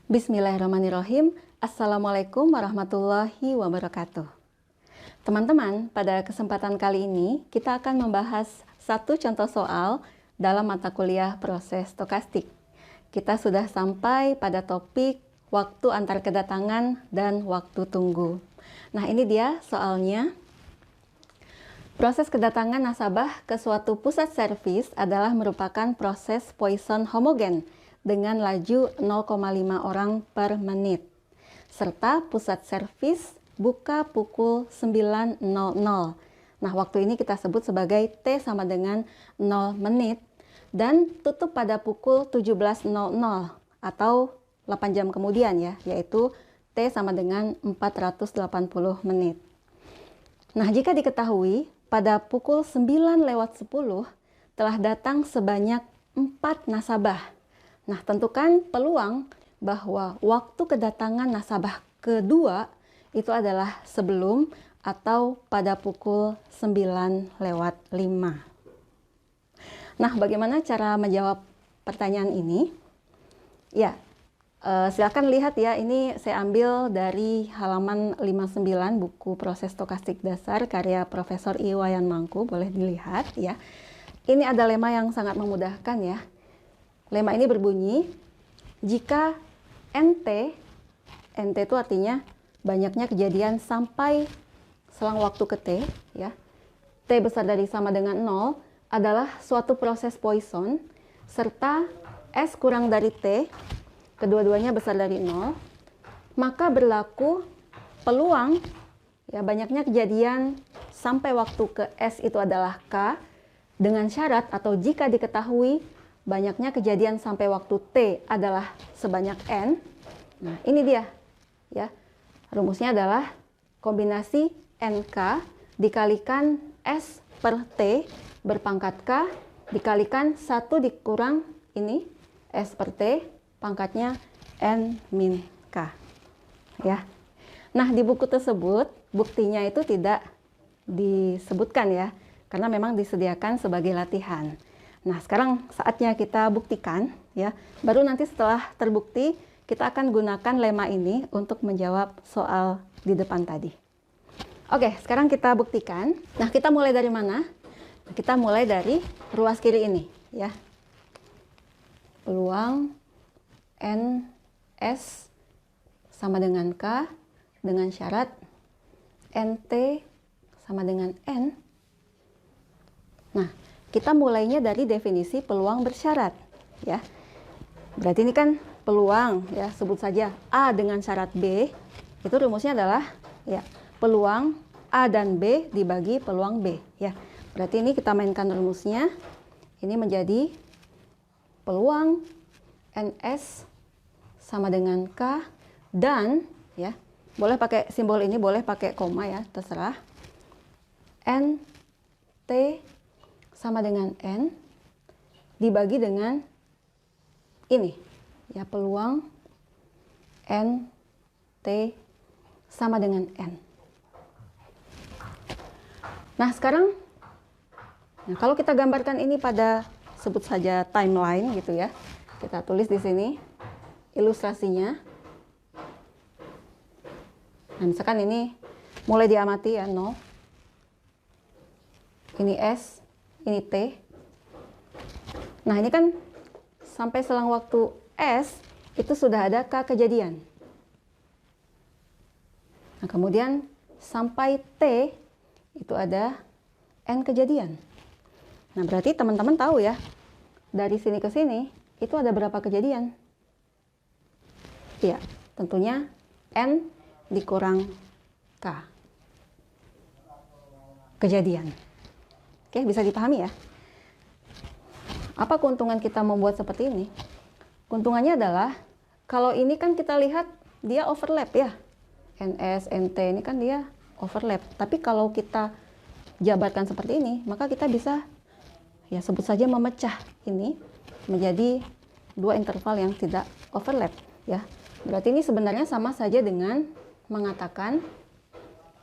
Bismillahirrahmanirrahim. Assalamualaikum warahmatullahi wabarakatuh. Teman-teman, pada kesempatan kali ini kita akan membahas satu contoh soal dalam mata kuliah proses stokastik. Kita sudah sampai pada topik waktu antar kedatangan dan waktu tunggu. Nah, ini dia soalnya. Proses kedatangan nasabah ke suatu pusat servis adalah merupakan proses Poisson homogen dengan laju 0,5 orang per menit. Serta pusat servis buka pukul 9.00. Nah, waktu ini kita sebut sebagai T sama dengan 0 menit dan tutup pada pukul 17.00 atau 8 jam kemudian ya, yaitu T sama dengan 480 menit. Nah, jika diketahui pada pukul 9:10 telah datang sebanyak 4 nasabah. Nah, tentukan peluang bahwa waktu kedatangan nasabah kedua itu adalah sebelum atau pada pukul 9:05. Nah, bagaimana cara menjawab pertanyaan ini? Ya, silakan lihat ya, ini saya ambil dari halaman 59 buku Proses Stokastik Dasar karya Profesor Iwayan Mangku, boleh dilihat ya. Ini ada lema yang sangat memudahkan ya. Lema ini berbunyi, jika NT itu artinya banyaknya kejadian sampai selang waktu ke T ya. T besar dari sama dengan 0 adalah suatu proses Poisson serta S kurang dari T, kedua-duanya besar dari 0, maka berlaku peluang ya banyaknya kejadian sampai waktu ke S itu adalah K dengan syarat atau jika diketahui banyaknya kejadian sampai waktu T adalah sebanyak N. Nah, ini dia ya. Rumusnya adalah kombinasi NK dikalikan S per T berpangkat K dikalikan 1 dikurang ini S per T pangkatnya N min K ya. Nah, di buku tersebut buktinya itu tidak disebutkan ya, karena memang disediakan sebagai latihan. Nah, sekarang saatnya kita buktikan ya. Baru nanti setelah terbukti kita akan gunakan lema ini untuk menjawab soal di depan tadi. Oke, sekarang kita buktikan. Nah, kita mulai dari mana? Kita mulai dari ruas kiri ini ya. Peluang NS sama dengan K dengan syarat NT sama dengan N. Nah, kita mulainya dari definisi peluang bersyarat ya. Berarti ini kan peluang ya, sebut saja A dengan syarat B. Itu rumusnya adalah ya, peluang A dan B dibagi peluang B ya. Berarti ini kita mainkan rumusnya. Ini menjadi peluang NS sama dengan K dan ya, boleh pakai simbol ini, boleh pakai koma ya, terserah. NT sama dengan N dibagi dengan ini ya, peluang NT sama dengan N. Nah, sekarang kalau kita gambarkan ini pada sebut saja timeline gitu ya. Kita tulis di sini ilustrasinya. Nah, misalkan ini mulai diamati ya, 0. Ini S, ini T. Nah, ini kan sampai selang waktu S itu sudah ada K kejadian. Nah, kemudian sampai T itu ada N kejadian. Nah, berarti teman-teman tahu ya, dari sini ke sini itu ada berapa kejadian? Iya, tentunya N dikurang K kejadian. Oke, bisa dipahami ya? Apa keuntungan kita membuat seperti ini? Keuntungannya adalah, kalau ini kan kita lihat dia overlap ya. NS, NT ini kan dia overlap. Tapi kalau kita jabarkan seperti ini, maka kita bisa ya sebut saja memecah ini menjadi dua interval yang tidak overlap ya. Berarti ini sebenarnya sama saja dengan mengatakan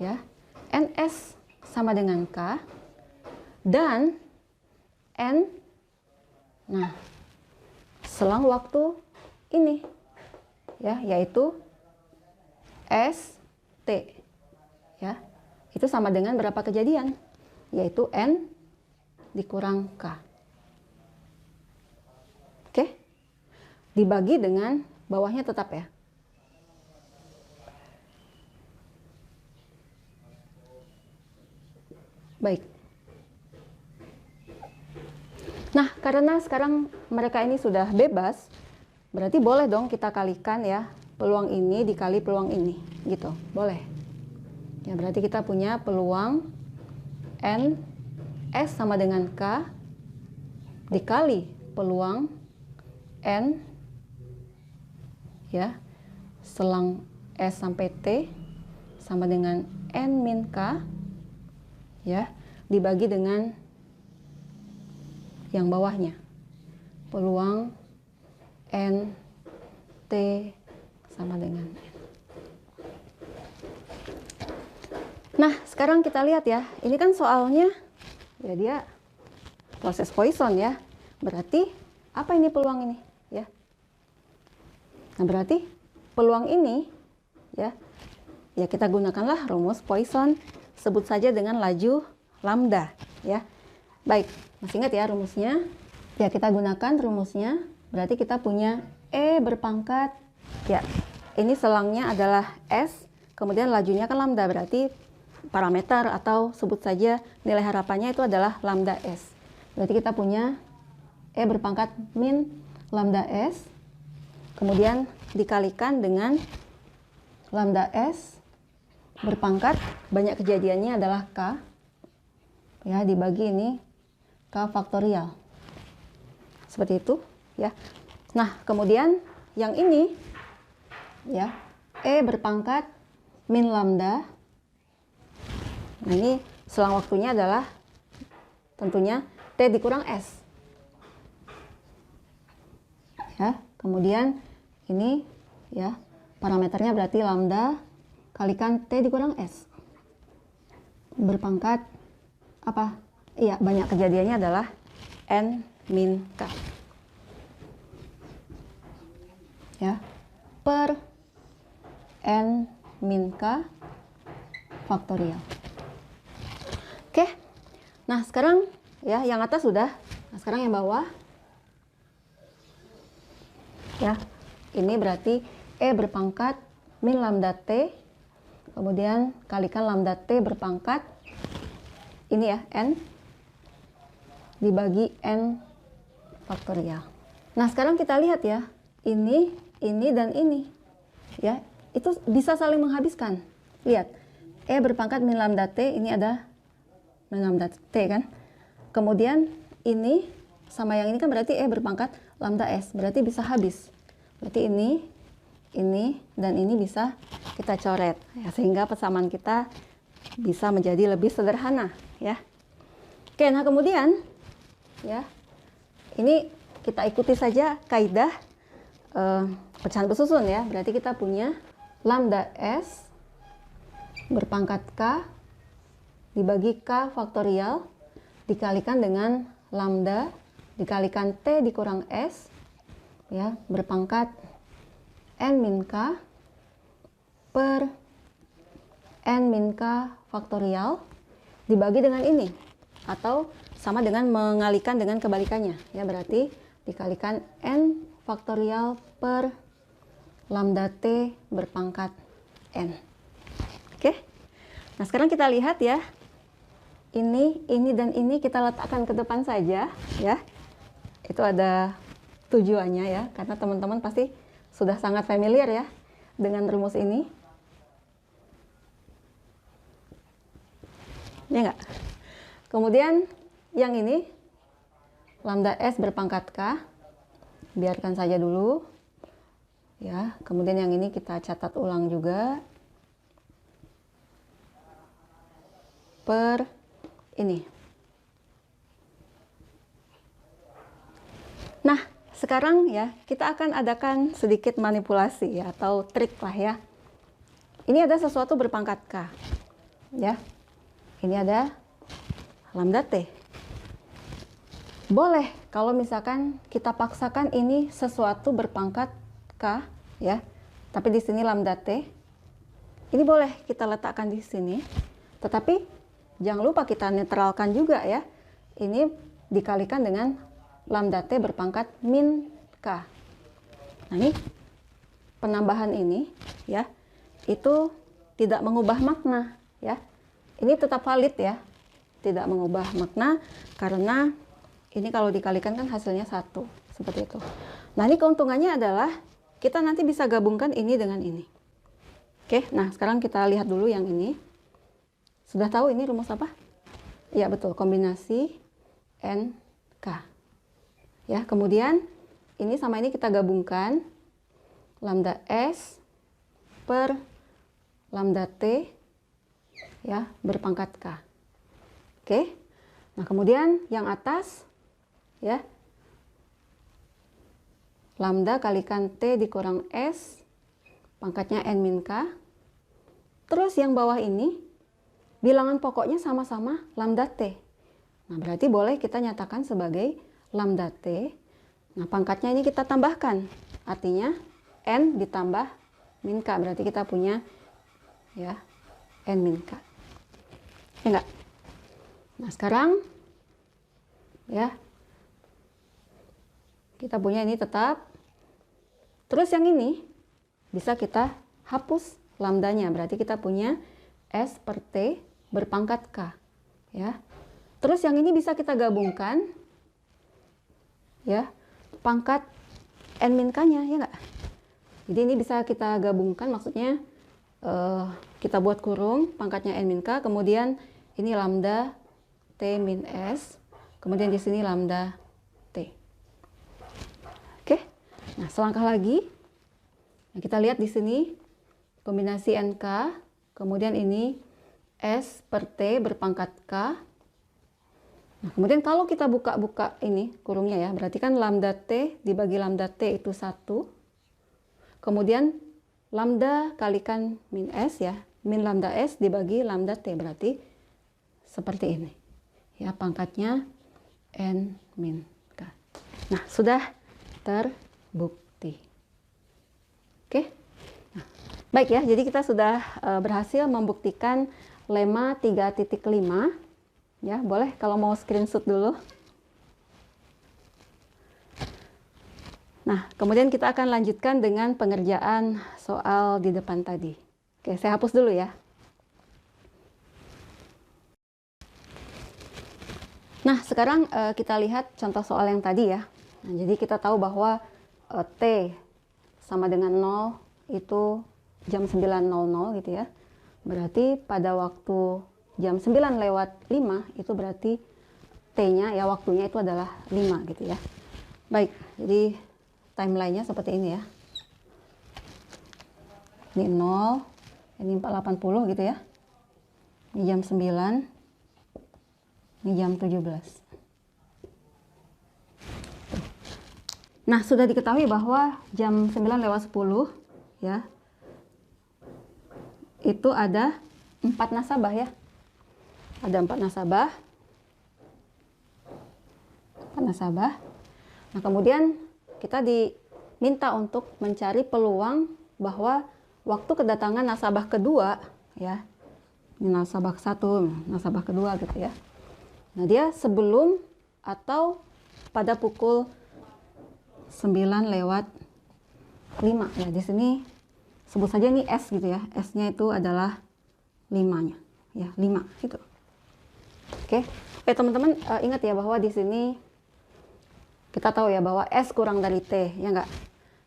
ya, NS sama dengan K dan N, nah, selang waktu ini ya, yaitu ST, ya. Itu sama dengan berapa kejadian? Yaitu N dikurang K. Oke? Dibagi dengan bawahnya tetap ya. Baik. Nah, karena sekarang mereka ini sudah bebas, berarti boleh dong kita kalikan ya, peluang ini dikali peluang ini, gitu. Boleh. Ya, berarti kita punya peluang N S sama dengan K dikali peluang N ya, selang S sampai T sama dengan N min K ya, dibagi dengan yang bawahnya, peluang N T sama dengan N. Nah, sekarang kita lihat ya, ini kan soalnya ya dia proses Poisson ya. Berarti apa ini peluang ini ya? Nah, berarti peluang ini ya kita gunakanlah rumus Poisson, sebut saja dengan laju lambda ya. Baik, masih ingat ya rumusnya? Ya, kita gunakan rumusnya. Berarti kita punya E berpangkat ya. Ini selangnya adalah S, kemudian lajunya kan lambda, berarti parameter atau sebut saja nilai harapannya itu adalah lambda S. Berarti kita punya E berpangkat min lambda S, kemudian dikalikan dengan lambda S berpangkat, banyak kejadiannya adalah K, ya, dibagi ini K faktorial. Seperti itu, ya. Nah, kemudian yang ini, ya, E berpangkat min lambda. Nah, ini selang waktunya adalah tentunya T dikurang S. Ya, kemudian ini ya, parameternya berarti lambda kalikan T dikurang S. Berpangkat apa? Iya, banyak kejadiannya adalah N min K. Ya, per N min K faktorial. Oke, nah sekarang ya yang atas sudah, nah sekarang yang bawah ya, ini berarti E berpangkat min lambda T, kemudian kalikan lambda T berpangkat ini ya, N dibagi N faktorial. Nah sekarang kita lihat ya, ini dan ini ya, itu bisa saling menghabiskan. Lihat, E berpangkat min lambda T, ini ada min lambda T kan. Kemudian ini sama yang ini kan berarti E berpangkat lambda S, berarti bisa habis. Berarti ini dan ini bisa kita coret ya, sehingga persamaan kita bisa menjadi lebih sederhana ya. Oke, nah kemudian ya, ini kita ikuti saja kaidah pecahan bersusun ya. Berarti kita punya lambda S berpangkat K dibagi K faktorial dikalikan dengan lambda dikalikan T dikurang S ya, berpangkat N min K per N min K faktorial dibagi dengan ini, atau sama dengan mengalikan dengan kebalikannya ya, berarti dikalikan N faktorial per lambda T berpangkat N. Oke, nah sekarang kita lihat ya, ini dan ini kita letakkan ke depan saja ya. Itu ada tujuannya ya, karena teman-teman pasti sudah sangat familiar ya dengan rumus ini. Ya enggak? Kemudian yang ini lambda S berpangkat K, biarkan saja dulu ya. Kemudian yang ini kita catat ulang juga per ini. Nah, sekarang ya kita akan adakan sedikit manipulasi ya, atau trik lah ya. Ini ada sesuatu berpangkat K ya. Ini ada lambda T. Boleh kalau misalkan kita paksakan ini sesuatu berpangkat K ya, Tapi di sini lambda T. Ini boleh kita letakkan di sini. Tetapi jangan lupa kita netralkan juga ya. Ini dikalikan dengan lambda T berpangkat min K. Nah ini penambahan ini ya, itu tidak mengubah makna ya. Ini tetap valid ya. Tidak mengubah makna karena ini kalau dikalikan kan hasilnya 1. Seperti itu. Nah ini keuntungannya adalah kita nanti bisa gabungkan ini dengan ini. Oke, nah sekarang kita lihat dulu yang ini. Sudah tahu ini rumus apa? Ya betul, kombinasi N, K. Ya, kemudian ini sama ini kita gabungkan. Lambda S per lambda T ya berpangkat K. Oke. Nah, kemudian yang atas ya lambda kalikan T dikurang S pangkatnya N min K. Terus yang bawah ini bilangan pokoknya sama-sama lambda T. Nah, berarti boleh kita nyatakan sebagai lambda T. Nah, pangkatnya ini kita tambahkan. Artinya N ditambah min K. Berarti kita punya ya N min K. Ya enggak? Nah, sekarang ya kita punya ini tetap. Terus yang ini bisa kita hapus lambdanya. Berarti kita punya S per T berpangkat K. Ya. Terus yang ini bisa kita gabungkan. Ya. Pangkat N min K-nya, ya enggak? Jadi ini bisa kita gabungkan, maksudnya kita buat kurung pangkatnya N min K, kemudian ini lambda T min S, kemudian di sini lambda T. Oke. Nah, selangkah lagi. Nah, kita lihat di sini kombinasi NK, kemudian ini S per T berpangkat K. Nah, kemudian kalau kita buka-buka ini kurungnya ya, berarti kan lambda T dibagi lambda T itu 1. Kemudian lambda kalikan min S ya, min lambda S dibagi lambda T, berarti seperti ini. Ya, pangkatnya N min K. Nah, sudah terbukti. Oke. Nah, baik ya, jadi kita sudah berhasil membuktikan lemma 3.5. Ya, boleh kalau mau screenshot dulu. Nah, kemudian kita akan lanjutkan dengan pengerjaan soal di depan tadi. Oke, saya hapus dulu ya. Nah, sekarang kita lihat contoh soal yang tadi ya. Nah, jadi kita tahu bahwa T sama dengan 0 itu jam 9.00 gitu ya. Berarti pada waktu jam 9 lewat 5 itu berarti T-nya ya waktunya itu adalah 5 gitu ya. Baik, jadi timelinenya seperti ini ya. Ini 0, ini 4.80 gitu ya. Ini jam 9, ini jam 17. Nah, sudah diketahui bahwa jam 9 lewat 10 ya, itu ada 4 nasabah ya. Ada 4 nasabah. 4 nasabah. Nah, kemudian kita diminta untuk mencari peluang bahwa waktu kedatangan nasabah kedua ya. Ini nasabah 1, nasabah kedua gitu ya. Nah, dia sebelum atau pada pukul 9 lewat 5 ya. Di sini sebut saja ini S gitu ya. S-nya itu adalah 5-nya ya, 5 gitu. Oke, teman-teman ingat ya bahwa di sini kita tahu ya bahwa S kurang dari T, ya enggak?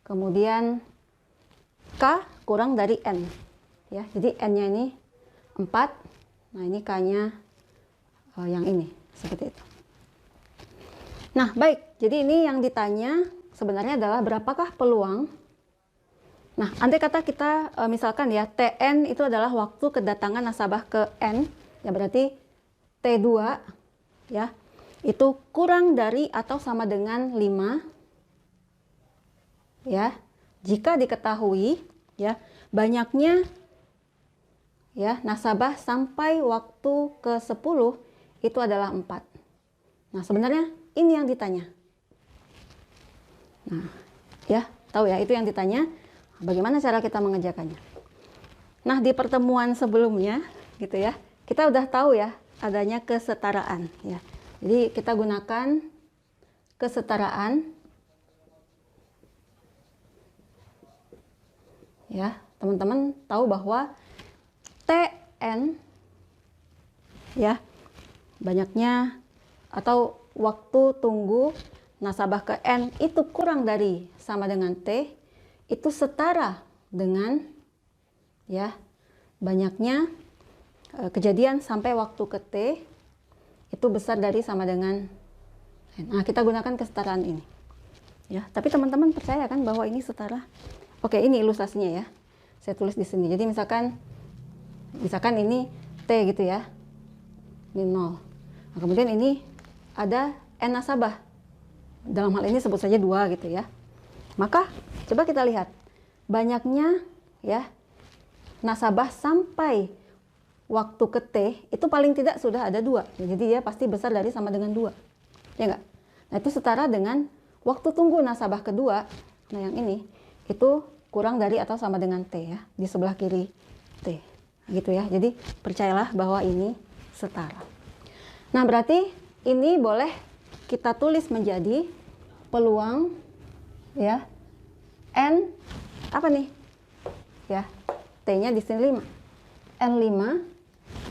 Kemudian K kurang dari N, ya. Jadi N-nya ini 4, nah ini K-nya yang ini, seperti itu. Nah, baik, jadi ini yang ditanya sebenarnya adalah berapakah peluang. Nah, andai kata kita misalkan ya, Tn itu adalah waktu kedatangan nasabah ke N, ya berarti T2 ya itu kurang dari atau sama dengan 5 ya. Jika diketahui ya banyaknya ya nasabah sampai waktu ke-10 itu adalah 4. Nah, sebenarnya ini yang ditanya. Nah, ya, tahu ya itu yang ditanya. bagaimana cara kita mengerjakannya? Nah, di pertemuan sebelumnya gitu ya, kita udah tahu ya adanya kesetaraan ya. Jadi kita gunakan kesetaraan ya. Teman-teman tahu bahwa Tn ya, banyaknya atau waktu tunggu nasabah ke N itu kurang dari sama dengan T, itu setara dengan ya banyaknya kejadian sampai waktu ke T itu besar dari sama dengan N. Nah, kita gunakan kesetaraan ini ya. Tapi teman-teman percaya kan bahwa ini setara? Oke, ini ilustrasinya ya, saya tulis di sini. Jadi misalkan ini T gitu ya, ini 0. Nah, kemudian ini ada N nasabah, dalam hal ini sebut saja 2 gitu ya. Maka coba kita lihat banyaknya ya nasabah sampai waktu ke T itu paling tidak sudah ada 2. Jadi dia pasti besar dari sama dengan 2, ya enggak? Nah, itu setara dengan waktu tunggu nasabah kedua, nah yang ini itu kurang dari atau sama dengan T ya, di sebelah kiri T gitu ya. Jadi percayalah bahwa ini setara. Nah, berarti ini boleh kita tulis menjadi peluang ya N apa nih ya, T-nya di sini 5, N5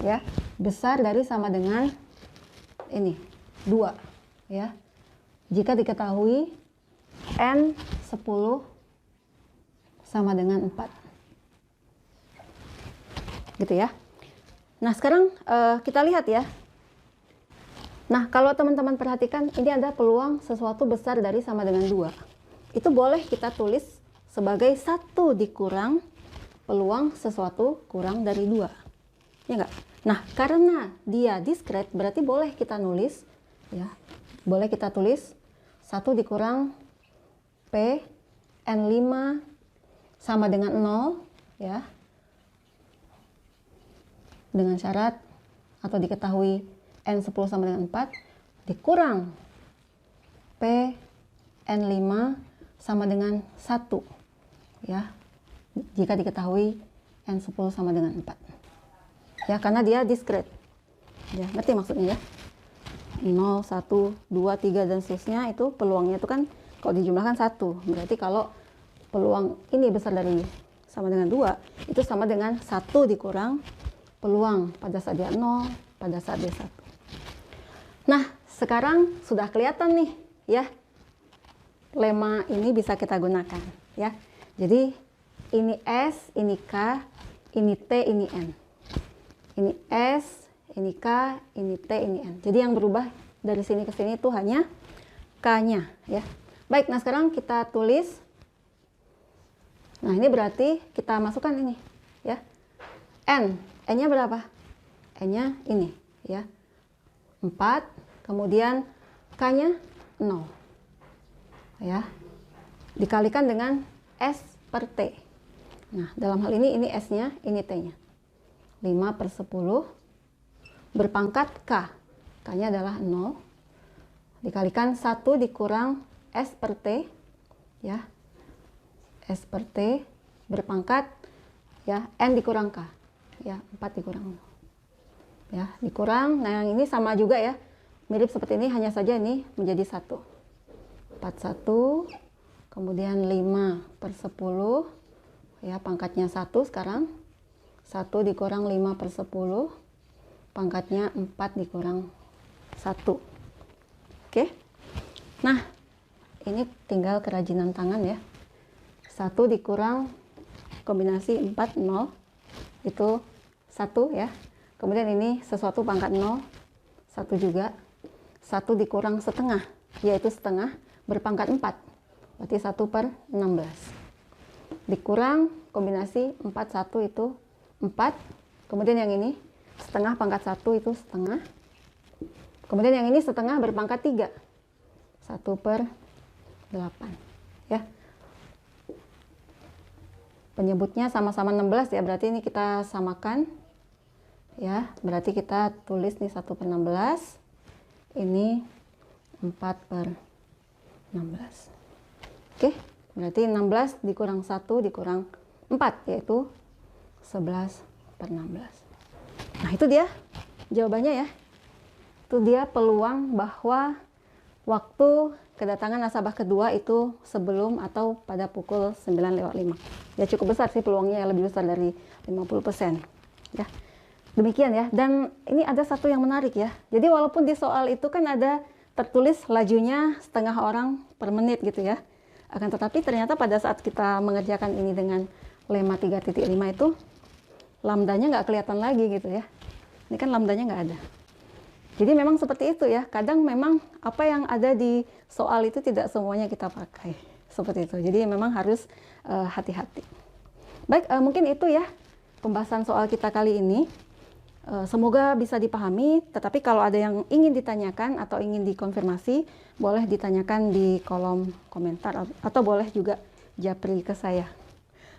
ya besar dari sama dengan ini 2 ya, jika diketahui N10 sama dengan 4 gitu ya. Nah, sekarang kita lihat ya. Nah, kalau teman-teman perhatikan, ini ada peluang sesuatu besar dari sama dengan 2. Itu boleh kita tulis sebagai 1 dikurang peluang sesuatu kurang dari 2. Ya enggak? Nah, karena dia diskret, berarti boleh kita nulis ya. Boleh kita tulis 1 dikurang P N5 sama dengan 0 ya. Dengan syarat atau diketahui N10 sama dengan 4 dikurang P N5 sama dengan 1 ya, jika diketahui N10 sama dengan 4 ya, karena dia diskret ya, ngerti maksudnya ya. 0, 1, 2, 3 dan seterusnya itu peluangnya itu kan kalau dijumlahkan 1, berarti kalau peluang ini besar dari sama dengan 2 itu sama dengan 1 dikurang peluang pada saat dia 0, pada saat dia 1. Nah, sekarang sudah kelihatan nih ya, lema ini bisa kita gunakan ya. Jadi ini S, ini K, ini T, ini N. Ini S, ini K, ini T, ini N. Jadi yang berubah dari sini ke sini itu hanya K-nya ya. Baik, nah sekarang kita tulis. Nah, ini berarti kita masukkan ini ya. N-nya berapa? N-nya ini ya, 4, kemudian K-nya 0 ya, dikalikan dengan S per T. Nah, dalam hal ini S-nya, ini T-nya 5/10 berpangkat K, K-nya adalah 0, dikalikan 1 dikurang S per T ya, S per T berpangkat ya N dikurang K ya, 4 dikurang 0 ya, dikurang. Nah, yang ini sama juga ya, mirip seperti ini, hanya saja ini menjadi 1. 41, kemudian 5/10 ya, pangkatnya 1 sekarang. 1 dikurang 5/10 pangkatnya 4 dikurang 1. Oke. Nah, ini tinggal kerajinan tangan ya. 1 dikurang kombinasi 4, 0 itu 1 ya. Kemudian ini sesuatu pangkat 0, 1 juga. 1 dikurang setengah, yaitu setengah berpangkat 4, berarti 1/16. Dikurang kombinasi 4, 1 itu 4. Kemudian yang ini setengah pangkat 1 itu setengah. Kemudian yang ini setengah berpangkat 3, 1/8 ya. Penyebutnya sama-sama 16 ya, berarti ini kita samakan ya, berarti kita tulis nih 1/16, ini 4/16. Oke, Berarti 16 dikurang 1 dikurang 4, yaitu 11/16. Nah, itu dia jawabannya ya. Itu dia peluang bahwa waktu kedatangan nasabah kedua itu sebelum atau pada pukul 9:05. Ya cukup besar sih peluangnya, lebih besar dari 50%. Ya. Demikian ya. Dan ini ada satu yang menarik ya. Jadi walaupun di soal itu kan ada tertulis lajunya setengah orang per menit gitu ya. Akan tetapi ternyata pada saat kita mengerjakan ini dengan lemma 3.5 itu lambdanya nggak kelihatan lagi gitu ya. Ini kan lambdanya nggak ada. Jadi memang seperti itu ya. Kadang memang apa yang ada di soal itu tidak semuanya kita pakai. Seperti itu. Jadi memang harus hati-hati. Baik, mungkin itu ya pembahasan soal kita kali ini. Semoga bisa dipahami. Tetapi kalau ada yang ingin ditanyakan atau ingin dikonfirmasi, boleh ditanyakan di kolom komentar atau boleh juga japri ke saya.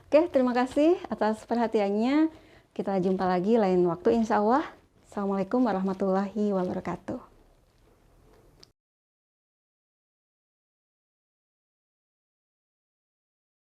Oke, terima kasih atas perhatiannya. Kita jumpa lagi lain waktu insya Allah. Assalamualaikum warahmatullahi wabarakatuh.